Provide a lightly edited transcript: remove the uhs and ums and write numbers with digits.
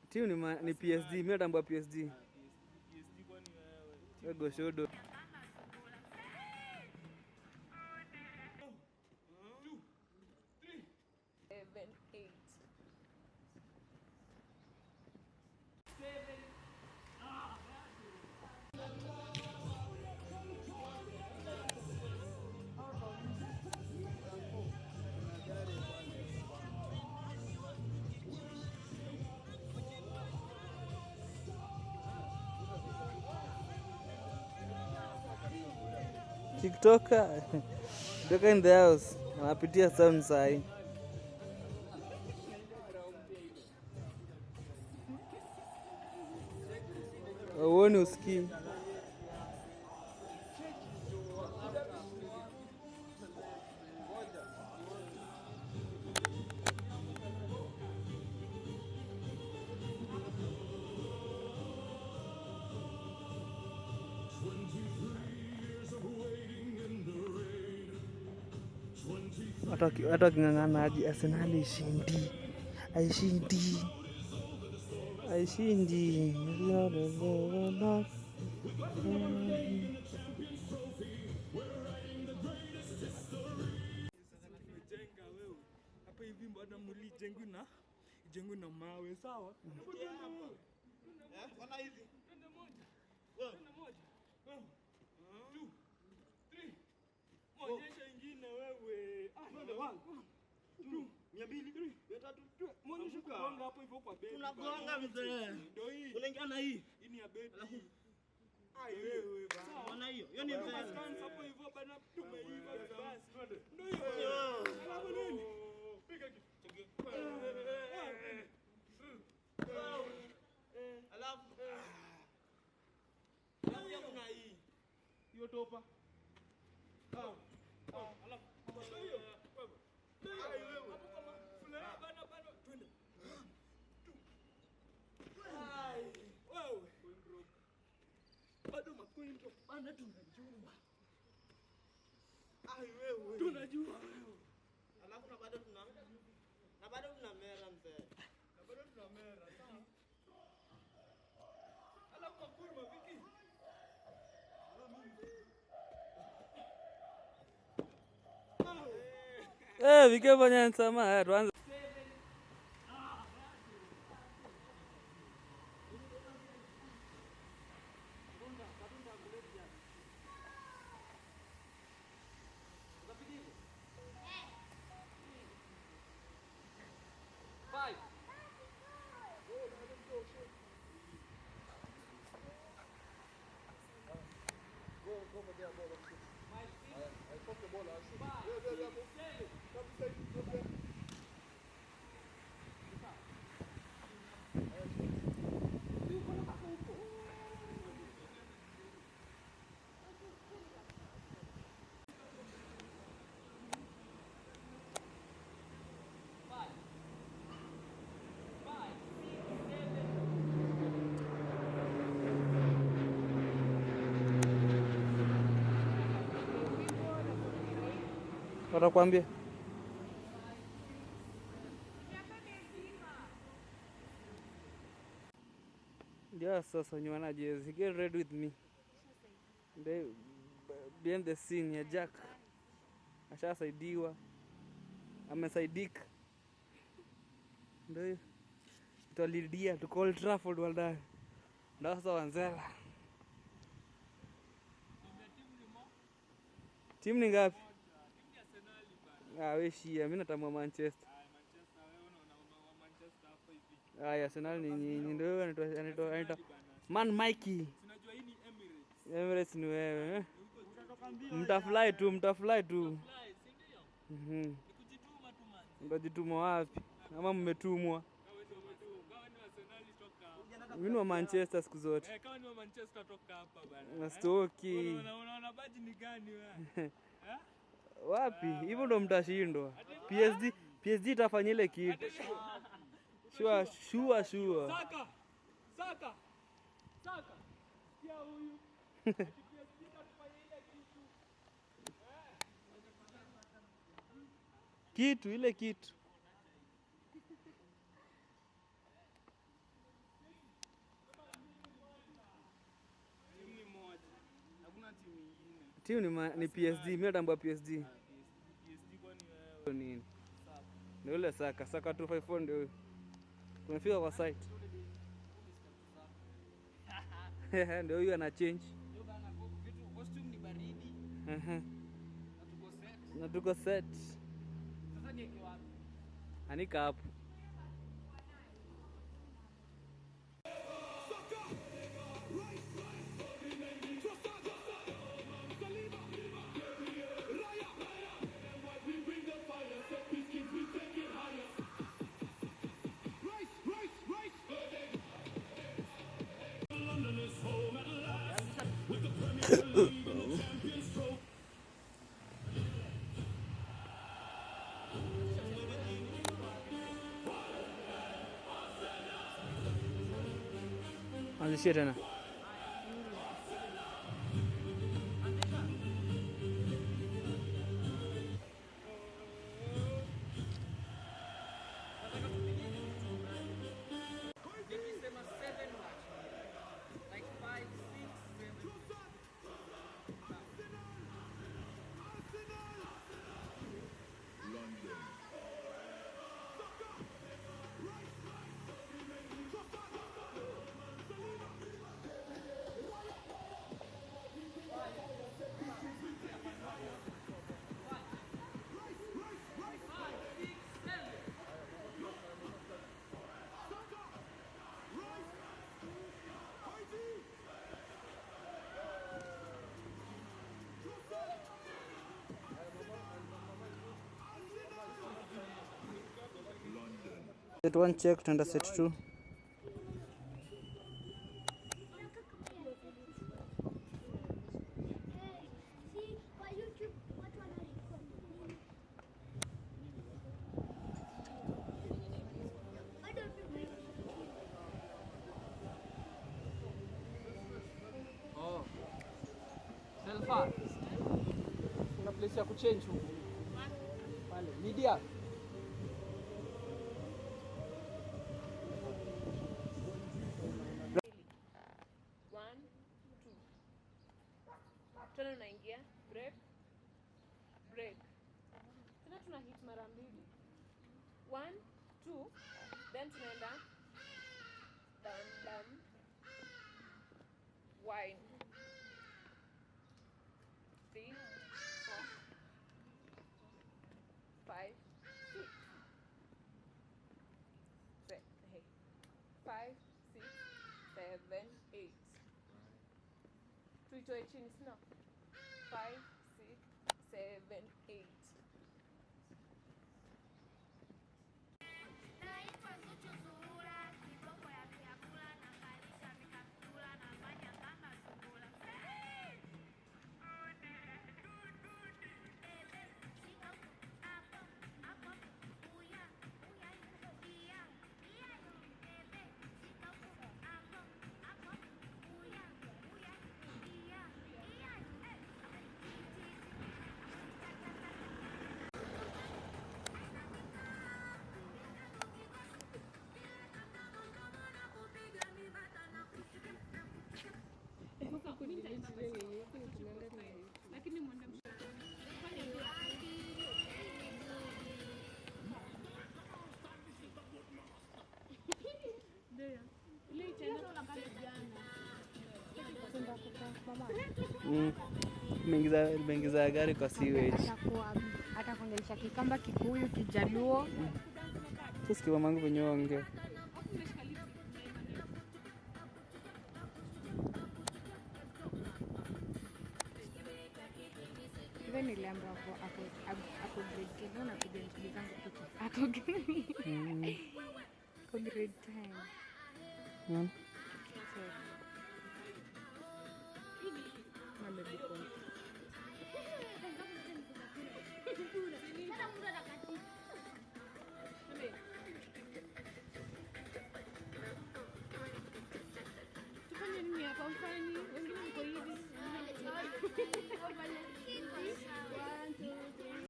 Timu ni PSG, mimi natambua PSG. PSG kwani wewe? Goshodo. TikToker in the house anapitia sound sahi. Uone usikii. Hata waking'ang'ana aje Arsenal haishindi. Hapa hivi mbona jengwe na mawe sawa? Wana hizi. Twende moja. Moja ingine wewe. Twende 1 2 200 300. Muonyeshe kugonga hapo hivyo kwa beti. Tunagonga mzee. Ndio hii. Unaingia na hii. Hii ni ya beti. Ai wewe bana. Unaona hiyo? Hiyo ni mzee. Hapo hivyo bana tumeiva basi. Ndio hiyo. Alafu nini? Piga kitu. Alafu kuna hii. Hiyo topa. Alafu hiyo. Twende. Wewe. Bado makoin drop. Bana tunajua. Wewe. Tunajua wewe. Alafu na bado tuna mera mzee. Sawa. Alafu makurma viki. Vikifanya nsama tuanze. Watakwambia sasa nywana jezi. Get ready with me. Behind the scene ya Jack ashasaidiwa, amesaidika. Ndio tutalidia to Old Trafford wala ndio sasa Wanzela. Timu ni ngapi? Wewe shia, mimi natamwa Manchester. Manchester wewe unaona Manchester hapo hivi. Arsenal ni ndio anaitwa Man Mikey. Unajua hii ni Emirates. Emirates ni wewe. Mtafly tu. Ni kujituma tu man. Mtajituma wapi? Ama mmetumwa? Kama ni Arsenal toka. Mimi ni wa Manchester siku zote. Kama ni wa Manchester toka hapa bana. Nastoki. Unaona baji ni gani wewe? Wapi? Hivyo ndo mtashindwa. PSG itafanya ile kitu. Sure. Saka. Ya huyu. Kitu ile kitu. Timu ni PSG, mimi natambua PSG. PSG kwani wewe Nini? Ndio ule Saka 254 ndio huyo. Tumefika kwa site. Ndio huyo ana change. ndio bana vitu costume ni baridi. Na tuko set. Sasa niweke wapi? Anika hapo. Anzishie tena. Set 1 check, tuenda set 2. Oh. Selfa. Kuna place ya kuchange huko. Pale media. Tena unaingia break break, tena tuna hit mara mbili 1 2, then tunaenda dam dam wine 3 4 5 6 5 6 7 8, tuitoe chini sina 5 6 7 8. Mengiza gari kwa sewage. Atakuongelesha Kikamba, Kikuyu, Kijaluo. Tusikie mamangu venye ongea. Niliambiwa ako grade 10 na kuja nchi zangu picha. Ako grade 10. Tufanye nini hapa? Ufanye wengine mko hivi.